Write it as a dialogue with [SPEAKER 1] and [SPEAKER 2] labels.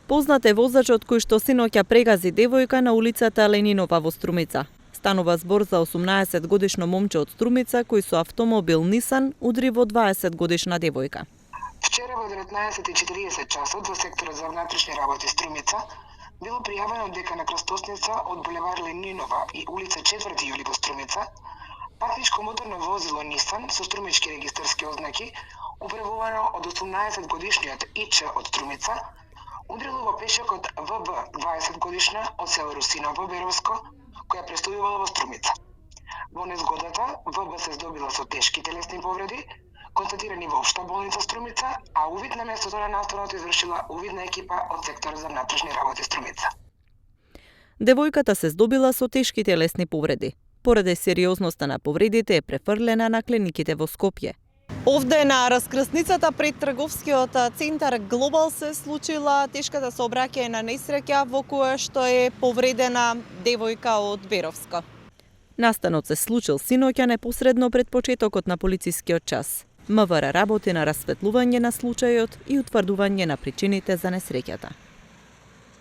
[SPEAKER 1] Познат е возачот кој што синоќа прегази девојка на улицата Ленинова во Струмица. Станува збор за 18-годишно момче од Струмица кој со автомобил Нисан удри во 20-годишна девојка.
[SPEAKER 2] Вчера во 19:40 часот во секторот за внатрешни работи Струмица било пријавено дека на крстосница од булевар Ленинова и улица 4 јули во Струмица патничко моторно возило Нисан со струмички регистарски ознаки, управувано од 18-годишниот ИЧ од Струмица, удрило во пешекот ВБ 20 годишна од село Русиново, Беровско, која престојувала во Струмица. Во незгодата ВБ се здобила со тешки телесни повреди, констатирани во Општа болница Струмица, а увид на местото на настанот извршила увидна екипа од секторот за внатрешни работи Струмица.
[SPEAKER 1] Девојката се здобила со тешки телесни повреди. Поради сериозноста на повредите е префрлена на клиниките во Скопје.
[SPEAKER 3] Овде на раскрсницата пред трговскиот центар Глобал се случила тешката сообраќајна несреќа во која што е повредена девојка од Беровско.
[SPEAKER 1] Настанот се случил синоќа непосредно пред почетокот на полицискиот час. МВР работи на расветлување на случајот и утврдување на причините за несреќата.